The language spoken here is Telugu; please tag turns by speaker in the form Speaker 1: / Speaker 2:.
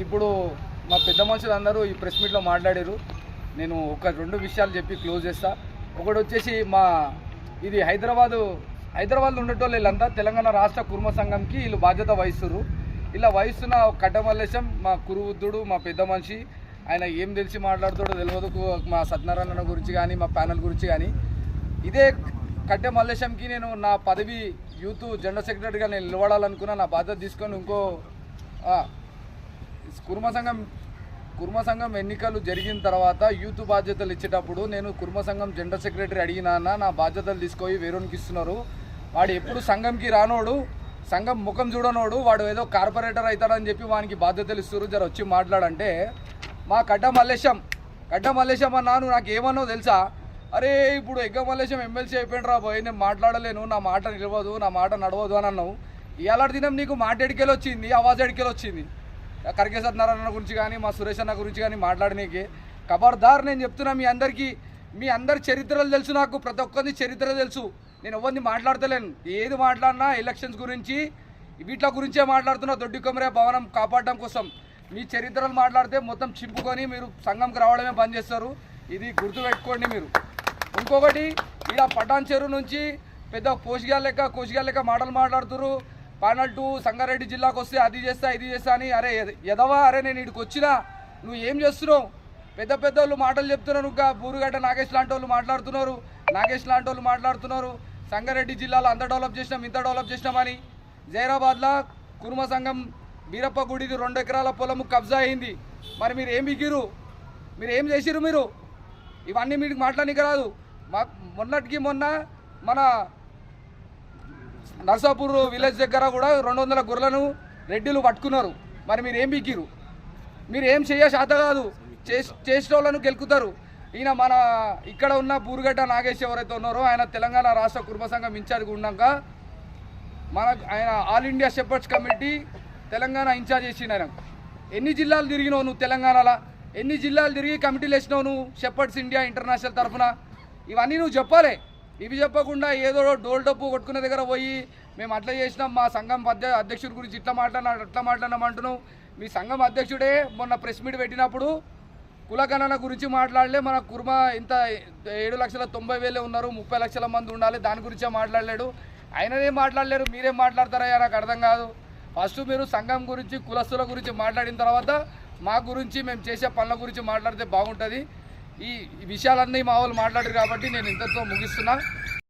Speaker 1: ఇప్పుడు మా పెద్ద మనుషులు అందరూ ఈ ప్రెస్ మీట్లో మాట్లాడారు. నేను ఒక 2 విషయాలు చెప్పి క్లోజ్ చేస్తా. ఒకటి వచ్చేసి ఇది హైదరాబాద్లో ఉండేటోళ్ళు వీళ్ళంతా తెలంగాణ రాష్ట్ర కుర్మ సంఘంకి వీళ్ళు బాధ్యత వహిస్తున్నారు. ఇలా వహిస్తున్న కట్టమల్లేశం మా కురువృద్ధుడు, మా పెద్ద మనిషి. ఆయన ఏం తెలిసి మాట్లాడుతాడో తెలియదు. మా సత్యనారాయణ గురించి కానీ మా ప్యానల్ గురించి కానీ. ఇదే కట్టె మల్లేశంకి నేను నా పదవి యూత్ జనరల్ సెక్రటరీగా నేను నిలబడాలనుకున్నా. నా బాధ్యత తీసుకొని ఇంకో కుర్మ సంఘం ఎన్నికలు జరిగిన తర్వాత యూత్ బాధ్యతలు ఇచ్చేటప్పుడు నేను కుర్మ సంఘం జనరల్ సెక్రటరీ అడిగినా, నా బాధ్యతలు తీసుకొని వేరేనికి ఇస్తున్నారు. వాడు ఎప్పుడు సంఘంకి రానోడు, సంఘం ముఖం చూడనోడు, వాడు ఏదో కార్పొరేటర్ అవుతాడని చెప్పి వానికి బాధ్యతలు ఇస్తారు. జర వచ్చి మాట్లాడంటే మా కట్ట మల్లేశం అన్నాను. నాకు ఏమన్నో తెలుసా? అరే ఇప్పుడు ఎగ్గ మల్లేశం ఎమ్మెల్సీ అయిపోయినరా పోయి, నేను మాట్లాడలేను, నా మాట నిలవదు, నా మాట నడవదు అని అన్నావు. ఇవాళ దినం నీకు మాట ఎడికెళ్ళి వచ్చింది, ఆవాజ్ ఎడికెళ్ళి వచ్చింది. కరికే సత్యనారాయణ గురించి కానీ మా సురేష్ అన్న గురించి కానీ మాట్లాడనీకి ఖబర్దార్. నేను చెప్తున్నా మీ అందరి చరిత్రలు తెలుసు, నాకు ప్రతి ఒక్కరిని చరిత్ర తెలుసు. నేను ఎవరిని మాట్లాడతలేను. ఏది మాట్లాడినా ఎలక్షన్స్ గురించి వీటి గురించే మాట్లాడుతున్నా. దొడ్డి కొమరే భవనం కాపాడడం కోసం. మీ చరిత్రలు మాట్లాడితే మొత్తం చింపుకొని మీరు సంఘంకి రావడమే బంద్ చేస్తారు. ఇది గుర్తుపెట్టుకోండి మీరు. ఇంకొకటి, ఇక్కడ పటాన్ చెరువు నుంచి పెద్ద కోసిగా లెక్క మాటలు మాట్లాడుతున్నారు. ప్యానల్ 2 సంగారెడ్డి జిల్లాకు వస్తే అది చేస్తా ఇది చేస్తా అని. అరే ఎదవా, అరే నేను ఇక్కడికి వచ్చినా నువ్వు ఏం చేస్తున్నావు? పెద్ద వాళ్ళు మాటలు చెప్తున్నావు. ఇంకా బూరుగడ్డ నాగేష్ లాంటి వాళ్ళు మాట్లాడుతున్నారు. సంగారెడ్డి జిల్లాలో అంత డెవలప్ చేసినాం, ఇంత డెవలప్ చేసినామని. జైరాబాద్లో కుర్మ సంఘం వీరప్ప గుడిది 2 ఎకరాల పొలం కబ్జా అయింది. మరి మీరు ఏం బిగిరు? మీరు ఏం చేసిరు? మీరు ఇవన్నీ మీకు మాట్లాడనీకి రాదు. మొన్నటికి మొన్న మన నర్సాపూర్ విలేజ్ దగ్గర కూడా 200 గొర్రెలను రెడ్డిలు పట్టుకున్నారు. మరి మీరు ఏం బిగిరు? మీరు ఏం శాత కాదు. చేసిన వాళ్ళను గెలుకుతారు. ఈయన మన ఇక్కడ ఉన్న బూరుగడ్డ నాగేష్ ఎవరైతే ఉన్నారో ఆయన తెలంగాణ రాష్ట్ర కుర్మ సంఘం ఇన్ఛార్జ్గా ఉన్నాక ఆయన all India shepherds committee Telangana incharge చేసిండు. ఆయన ఎన్ని జిల్లాలు తిరిగినావు నువ్వు తెలంగాణలో? ఎన్ని జిల్లాలు తిరిగి కమిటీలు వేసినావు నువ్వు షెపర్డ్స్ ఇండియా ఇంటర్నేషనల్ తరఫున? ఇవన్నీ నువ్వు చెప్పాలి. ఇవి చెప్పకుండా ఏదో డోల్ డప్పు కొట్టుకునే దగ్గర పోయి మేము అట్లా చేసినాం, మా సంఘం అధ్యక్షుడి గురించి ఇట్లా మాట్లాడినాం అంటున్నావు. మీ సంఘం అధ్యక్షుడే మొన్న ప్రెస్ మీట్ పెట్టినప్పుడు కులగణన గురించి మాట్లాడలే. మన కుర్మ ఇంత 7,90,000 ఉన్నారు, 30 లక్షల మంది ఉండాలి, దాని గురించే మాట్లాడలేడు. ఆయననే మాట్లాడలేరు, మీరేం మాట్లాడతారయ్యా? నాకు అర్థం కాదు. ఫస్ట్ మీరు సంఘం గురించి కులస్తుల గురించి మాట్లాడిన తర్వాత మా గురించి మేము చేసే పనుల గురించి మాట్లాడితే బాగుంటుంది. ఈ విషయాలన్నీ మా వాళ్ళు మాట్లాడారు కాబట్టి నేను ఇంతతో ముగిస్తున్నా.